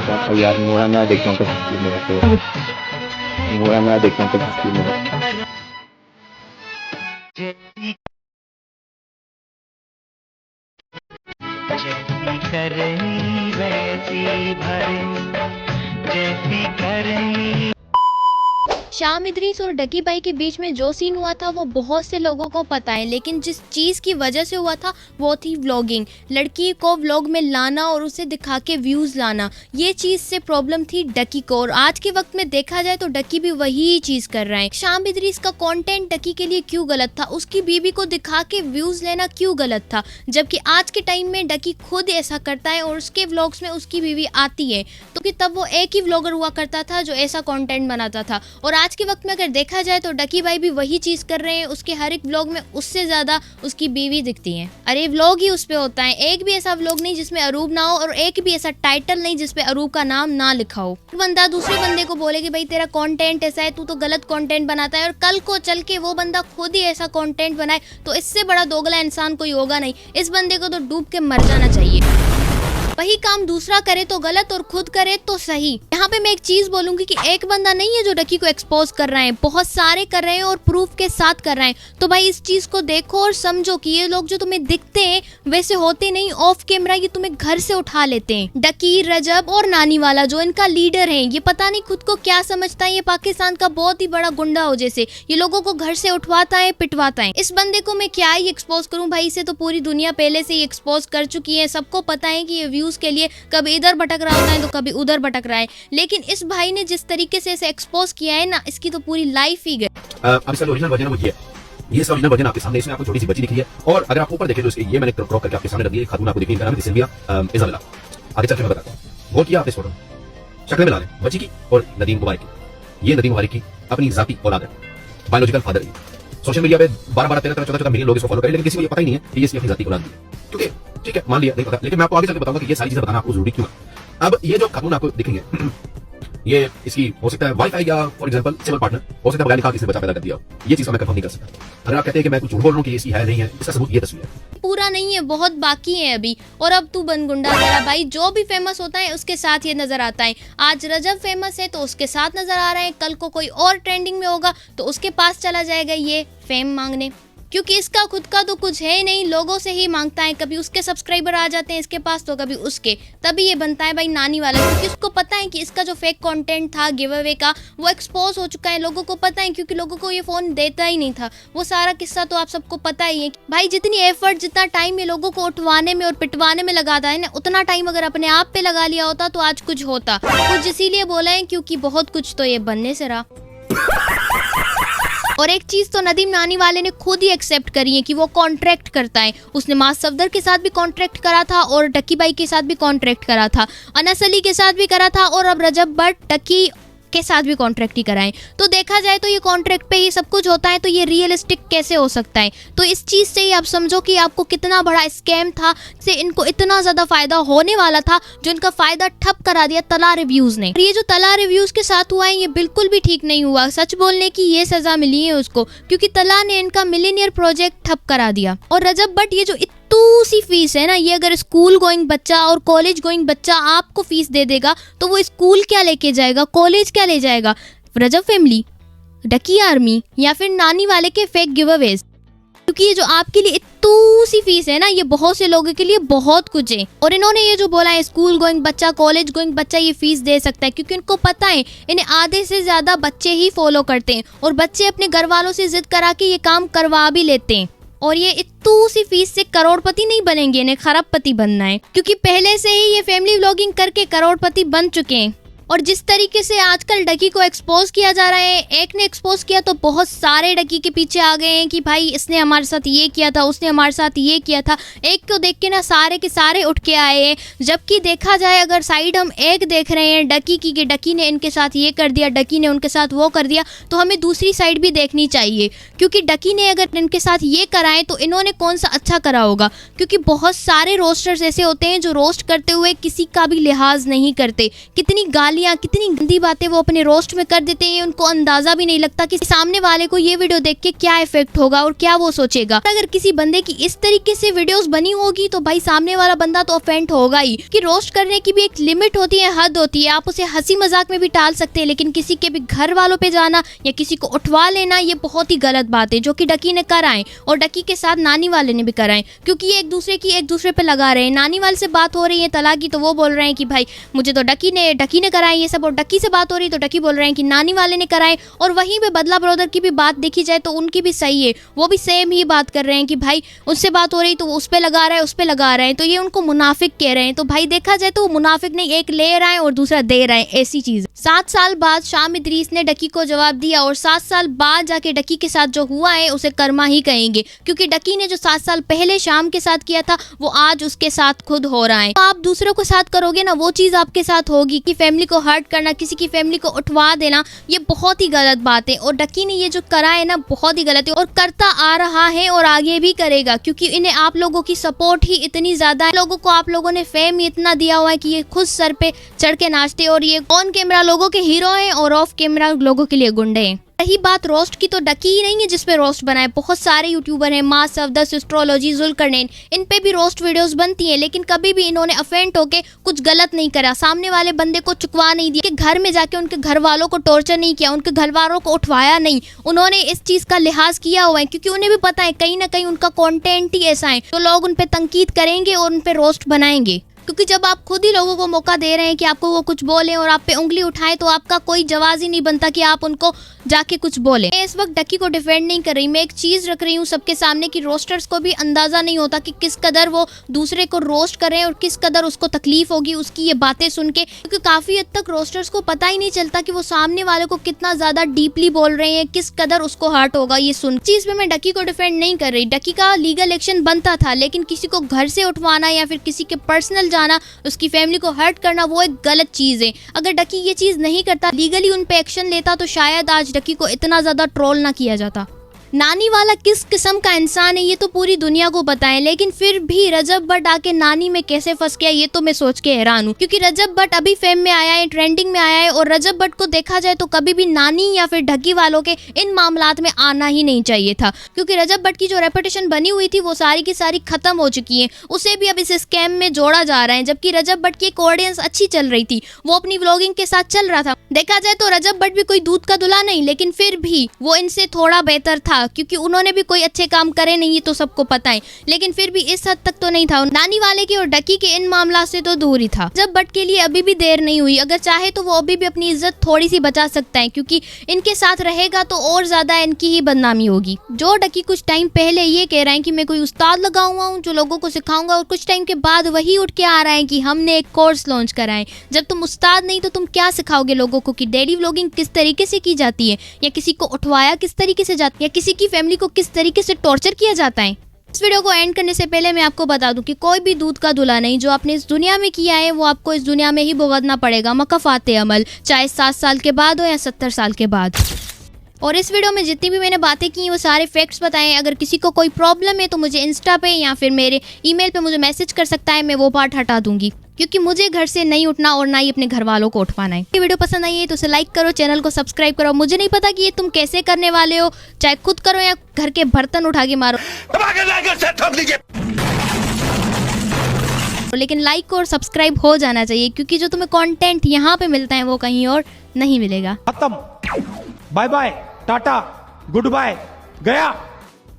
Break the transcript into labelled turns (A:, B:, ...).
A: देखता हूँ यार, मोड़ा मैं देखता हूँ कभी मेरे को, मोड़ा मैं देखता हूँ कभी मेरे
B: जैसी करनी वैसी भरे, जैसी करनी।
C: शाम इदरीस और डकी भाई के बीच में जो सीन हुआ था वो बहुत से लोगों को पता है, लेकिन जिस चीज़ की वजह से हुआ था वो थी व्लॉगिंग। लड़की को व्लॉग में लाना और उसे दिखा के व्यूज़ लाना, ये चीज़ से प्रॉब्लम थी डकी को। और आज के वक्त में देखा जाए तो डकी भी वही चीज़ कर रहा है। शाम इदरीस का कंटेंट डकी के लिए क्यों गलत था, उसकी बीवी को दिखा के व्यूज़ लेना क्यों गलत था, जबकि आज के टाइम में डकी खुद ऐसा करता है और उसके व्लॉग्स में उसकी बीवी आती है। तो कि तब वो एक ही व्लॉगर हुआ करता था जो ऐसा कंटेंट बनाता था, और आज के वक्त में अगर देखा जाए तो डकी भाई भी वही चीज कर रहे हैं। उसके हर एक व्लॉग में उससे ज्यादा उसकी बीवी दिखती है। अरे व्लॉग ही उस पे होता है, एक भी ऐसा व्लॉग नहीं जिसमें अरूब ना हो, और एक भी ऐसा टाइटल नहीं जिसपे अरूब का नाम ना लिखा हो। बंदा दूसरे बंदे को बोले कि भाई तेरा कंटेंट ऐसा है, तू तो गलत कंटेंट बनाता है, और कल को चल के वो बंदा खुद ही ऐसा कंटेंट बनाए, तो इससे बड़ा दोगला इंसान कोई होगा नहीं। इस बंदे को तो डूब के मर जाना चाहिए। वही काम दूसरा करे तो गलत और खुद करे तो सही। यहाँ पे मैं एक चीज बोलूंगी कि एक बंदा नहीं है जो डकी को एक्सपोज कर रहा है, बहुत सारे कर रहे हैं और प्रूफ के साथ कर रहे हैं। तो भाई इस चीज को देखो और समझो कि ये लोग जो तुम्हें दिखते हैं वैसे होते नहीं, ऑफ कैमरा ये तुम्हें घर से उठा लेते हैं। डकी, रजब और नानी वाला जो इनका लीडर है, ये पता नहीं खुद को क्या समझता है, ये पाकिस्तान का बहुत ही बड़ा गुंडा हो जैसे, ये लोगों को घर से उठवाता है, पिटवाता है। इस बंदे को मैं क्या ही एक्सपोज करूं भाई, इसे तो पूरी दुनिया पहले से ही एक्सपोज कर चुकी है। सबको पता है कि ये व्यूज के लिए कभी इधर भटक रहा होता है तो कभी उधर भटक रहा है, लेकिन इस भाई ने जिस तरीके से इसे एक्सपोज किया है ना, इसकी तो पूरी लाइफ ही गई।
D: अब इसका ओरिजिनल वर्जन है वो ये इसका ओरिजिनल वर्जन आपके सामने, इसमें आपको छोटी सी बच्ची दिख रही है, और अगर आप ऊपर देखें तो इसके ये मैंने क्रॉप करके आपके सामने रख दिया। खातून आपको दिख रही है, इनका नाम है सिल्विया इजाबेला। आगे चल के मैं बताता हूं। गौर किया आपने इस फोटो शक्ल में ला लें बच्ची की और नदीम मुबारक की। ये नदीम मुबारक की अपनी जाती औलाद है, बायोलॉजिकल फादर है। सोशल मीडिया पे 12-12, 13-13, 14-14 मिलियन लोग इसको फॉलो करें, लेकिन किसी को ये पता ही नहीं है कि ये इसकी अपनी जाती औलाद है। क्योंकि ठीक है मान लिया नहीं पता, लेकिन मैं आपको आगे चल के बताऊंगा कि ये सारी चीजें बताना आपको जरूरी क्यों है। अब ये जो खातून आपको दिखेंगे ये इसकी हो सकता है वाइफ है, या फॉर एग्जांपल सिविल पार्टनर हो सकता है, बगैर लिखा किसी ने बच्चा पैदा कर दिया। ये चीज मैं कंफर्म नहीं कर सकता। अगर आप कहते हैं कि मैं कुछ झूठ बोल रहा हूं कि इसकी है नहीं है, इसका सबूत ये तस्वीर है।
C: पूरा नहीं है, बहुत बाकी है अभी। और अब तू बन गुंडा तेरा भाई, जो भी फेमस होता है उसके साथ ये नजर आता है। आज रजब फेमस है तो उसके साथ नजर आ रहा है, कल को कोई और ट्रेंडिंग में होगा तो उसके पास चला जाएगा ये फेम मांगने, क्योंकि इसका खुद का तो कुछ है ही नहीं, लोगों से ही मांगता है। कभी उसके सब्सक्राइबर आ जाते हैं इसके पास तो कभी उसके, तभी ये बनता है भाई नानी वाला। क्योंकि उसको पता है कि इसका जो फेक कंटेंट था गिव अवे का वो एक्सपोज हो चुका है, लोगों को पता है, क्योंकि लोगों को ये फोन देता ही नहीं था। वो सारा किस्सा तो आप सबको पता ही है भाई। जितनी एफर्ट, जितना टाइम ये लोगों को उठवाने में और पिटवाने में लगाता है ना, उतना टाइम अगर अपने आप पे लगा लिया होता तो आज कुछ होता। कुछ इसीलिए बोला है क्योंकि बहुत कुछ तो ये बनने से रहा। और एक चीज तो नदीम नानी वाले ने खुद ही एक्सेप्ट करी है कि वो कॉन्ट्रैक्ट करता है। उसने मास सफदर के साथ भी कॉन्ट्रैक्ट करा था और डकी भाई के साथ भी कॉन्ट्रैक्ट करा था, अनस अली के साथ भी करा था, और अब रजब भट्ट डकी के साथ भी कॉन्ट्रैक्ट ही कराएं। तो देखा जाए तो ये कॉन्ट्रैक्ट पे ही सब कुछ होता है, तो ये रियलिस्टिक कैसे हो सकता है। तो इस चीज से ही आप समझो कि आपको कितना बड़ा स्कैम था, से इनको इतना ज्यादा फायदा होने वाला था, जो इनका फायदा ठप करा दिया तला रिव्यूज ने। ये जो तला रिव्यूज के साथ हुआ है ये बिल्कुल भी ठीक नहीं हुआ। सच बोलने की ये सजा मिली है उसको, क्योंकि तला ने इनका मिलीनियर प्रोजेक्ट ठप करा दिया। और रजब भट्ट ये जो सी फीस है ना, ये अगर स्कूल गोइंग बच्चा और कॉलेज गोइंग बच्चा आपको फीस दे देगा तो वो स्कूल क्या लेके जाएगा, कॉलेज क्या ले जाएगा? रजब फैमिली, डकी आर्मी, या फिर नानी वाले के फेक गिव अवेज। क्योंकि ये जो आपके लिए सी फीस है ना, ये बहुत से लोगों के लिए बहुत कुछ है। और इन्होंने ये जो बोला है स्कूल गोइंग बच्चा, कॉलेज गोइंग बच्चा ये फीस दे सकता है, क्योंकि इनको पता है इन्हें आधे से ज्यादा बच्चे ही फॉलो करते हैं, और बच्चे अपने घर वालों से जिद करा के ये काम करवा भी लेते हैं। और ये सी फीस से करोड़पति नहीं बनेंगे, इन्हें खरबपति बनना है, क्योंकि पहले से ही ये फैमिली व्लॉगिंग करके करोड़पति बन चुके हैं। और जिस तरीके से आजकल डकी को एक्सपोज किया जा रहा है, एक ने एक्सपोज किया तो बहुत सारे डकी के पीछे आ गए हैं कि भाई इसने हमारे साथ ये किया था, उसने हमारे साथ ये किया था। एक को देख के ना सारे के सारे उठ के आए हैं। जबकि देखा जाए अगर साइड हम एक देख रहे हैं डकी की कि डकी ने इनके साथ ये कर दिया, डकी ने उनके साथ वो कर दिया, तो हमें दूसरी साइड भी देखनी चाहिए। क्योंकि डकी ने अगर इनके साथ ये कराए तो इन्होंने कौन सा अच्छा करा होगा। क्योंकि बहुत सारे रोस्टर्स ऐसे होते हैं जो रोस्ट करते हुए किसी का भी लिहाज नहीं करते, कितनी गाली गालियां, कितनी गंदी बातें वो अपने रोस्ट में कर देते हैं, उनको अंदाजा भी नहीं लगता कि सामने वाले को ये वीडियो देख के क्या इफेक्ट होगा और क्या वो सोचेगा। अगर किसी बंदे की इस तरीके से वीडियोस बनी होगी तो भाई सामने वाला बंदा तो ऑफेंड होगा ही। कि रोस्ट करने की भी एक लिमिट होती है, हद होती है। आप उसे हंसी मजाक में भी टाल सकते हैं, लेकिन किसी के भी घर वालों पे जाना या किसी को उठवा लेना ये बहुत ही गलत बात है, जो कि डकी ने कराए और डकी के साथ नानी वाले ने भी कराए, क्योंकि ये एक दूसरे पे लगा रहे हैं। नानी वाले से बात हो रही है तलाक की तो वो बोल रहे हैं कि भाई मुझे तो डकी ने कराए ये सब, और डकी से बात हो रही है तो डकी बोल रहे हैं कि नानी वाले ने कराए। और वहीं पे बदला ब्रदर की भी बात देखी जाए तो उनकी भी सही है, वो भी सेम ही बात कर रहे हैं कि भाई उससे बात हो रही तो वो उस पे लगा रहा है, उस पे लगा रहे हैं, तो ये उनको मुनाफिक कह रहे हैं। तो भाई देखा जाए तो वो मुनाफिक नहीं, एक ले रहा है और दूसरा दे रहा है, ऐसी चीज। 7 साल बाद शाम इदरीस ने डकी को जवाब दिया और 7 साल बाद जाके डकी के साथ जो हुआ है उसे कर्मा ही कहेंगे, क्योंकि डकी ने जो 7 साल पहले शाम के साथ किया था वो आज उसके साथ खुद हो रहा है। तो आप दूसरों के साथ करोगे ना वो चीज आपके साथ होगी। कि फैमिली को हर्ट करना, किसी की फैमिली को उठवा देना, ये बहुत ही गलत बात है। और डकी ने ये जो करा है ना बहुत ही गलत है और करता आ रहा है और आगे भी करेगा, क्योंकि इन्हें आप लोगों की सपोर्ट ही इतनी ज्यादा है। लोगों को आप लोगों ने फेम ही इतना दिया हुआ है कि ये खुद सर पे चढ़ के नाचते, और ये ऑन कैमरा लोगों के हीरो हैं और ऑफ कैमरा लोगों के लिए गुंडे हैं। रही बात रोस्ट की, तो डकी ही नहीं है जिसपे रोस्ट बनाए, बहुत सारे यूट्यूबर हैं, माँ सफदर, एस्ट्रोलॉजी, जुल्करनैन, इन पे भी रोस्ट वीडियोस बनती हैं, लेकिन कभी भी इन्होंने अफेंड होके कुछ गलत नहीं करा, सामने वाले बंदे को चुकवा नहीं दिया, कि घर में जाके उनके घर वालों को टॉर्चर नहीं किया, उनके घर वालों को उठवाया नहीं। उन्होंने इस चीज का लिहाज किया हुआ है, क्योंकि उन्हें भी पता है कहीं ना कहीं उनका कॉन्टेंट ही ऐसा है तो लोग उन पे तनकीद करेंगे और उन पे रोस्ट बनाएंगे। क्योंकि जब आप खुद ही लोगों को मौका दे रहे हैं कि आपको वो कुछ बोले और आप पे उंगली उठाएं, तो आपका कोई जवाब ही नहीं बनता कि आप उनको जाके कुछ बोले। मैं इस वक्त डकी को डिफेंड नहीं कर रही, मैं एक चीज रख रही हूँ सबके सामने कि रोस्टर्स को भी अंदाजा नहीं होता कि किस कदर वो दूसरे को रोस्ट करें और किस कदर उसको तकलीफ होगी उसकी ये बातें सुन के, क्योंकि काफी हद तक रोस्टर्स को पता ही नहीं चलता कि वो सामने वाले को कितना ज्यादा डीपली बोल रहे हैं, किस कदर उसको हर्ट होगा ये सुन। चीज में मैं डकी को डिफेंड नहीं कर रही, डकी का लीगल एक्शन बनता था, लेकिन किसी को घर से उठवाना या फिर किसी के पर्सनल जाना, उसकी फैमिली को हर्ट करना, वो एक गलत चीज है। अगर डकी ये चीज नहीं करता, लीगली उन पे एक्शन लेता, तो शायद आज डकी को इतना ज्यादा ट्रोल ना किया जाता। नानी वाला किस किस्म का इंसान है ये तो पूरी दुनिया को पता है, लेकिन फिर भी रजब भट्ट आके नानी में कैसे फंस गया ये तो मैं सोच के हैरान हूँ। क्योंकि रजब भट्ट अभी फेम में आया है, ट्रेंडिंग में आया है, और रजब भट्ट को देखा जाए तो कभी भी नानी या फिर ढकी वालों के इन मामलात में आना ही नहीं चाहिए था, क्योंकि रजब भट्ट की जो रेपुटेशन बनी हुई थी वो सारी की सारी खत्म हो चुकी है। उसे भी अब इस स्कैम में जोड़ा जा रहा है, जबकि रजब भट्ट की एक ऑडियंस अच्छी चल रही थी, वो अपनी व्लॉगिंग के साथ चल रहा था। देखा जाए तो रजब भट्ट भी कोई दूध का दूल्हा नहीं, लेकिन फिर भी वो इनसे थोड़ा बेहतर था, क्योंकि उन्होंने भी कोई अच्छे काम करे नहीं, ये तो सबको पता है, लेकिन फिर भी इस हद तक तो नहीं था। नानी वाले की और डकी के इन मामला से तो दूर ही था। रजब भट्ट के लिए अभी भी देर नहीं हुई, अगर चाहे तो वो अभी भी अपनी इज्जत थोड़ी सी बचा सकता है, क्योंकि इनके साथ रहेगा तो और ज्यादा इनकी ही बदनामी होगी। जो डकी कुछ टाइम पहले ये कह रहा है कि मैं कोई उस्ताद लगा हुआ हूँ जो लोगों को सिखाऊंगा, और कुछ टाइम के बाद वही उठ के आ रहा है कि हमने एक कोर्स लॉन्च करा है। जब तुम उस्ताद नहीं तो तुम क्या सिखाओगे लोगों को कि डेली व्लॉगिंग किस तरीके से की जाती है, या किसी को उठवाया किस तरीके से जाती है, या किसी की फैमिली को किस तरीके से टॉर्चर किया जाता है। इस वीडियो को एंड करने से पहले मैं आपको बता दूं कि कोई भी दूध का दूल्हा नहीं, जो आपने इस दुनिया में किया है वो आपको इस दुनिया में ही भुगतना पड़ेगा, मकफाते अमल, चाहे 7 साल के बाद हो या 70 साल के बाद। और इस वीडियो में जितनी भी मैंने बातें की वो सारे फैक्ट्स बताए हैं। अगर किसी को कोई प्रॉब्लम है तो मुझे इंस्टा पे या फिर मेरे ईमेल पे मुझे मैसेज कर सकता है, मैं वो पार्ट हटा दूंगी, क्योंकि मुझे घर से नहीं उठना और ना ही अपने घर वालों को उठवाना है। ये वीडियो पसंद आई है तो उसे लाइक करो, चैनल को सब्सक्राइब करो। मुझे नहीं पता कि ये तुम कैसे करने वाले हो, चाहे खुद करो या घर के बर्तन उठा के मारो, लेकिन लाइक और सब्सक्राइब हो जाना चाहिए, क्योंकि जो तुम्हें कंटेंट यहाँ पे मिलता है वो कहीं और नहीं मिलेगा।
E: खत्म, bye bye, tata, goodbye, गया।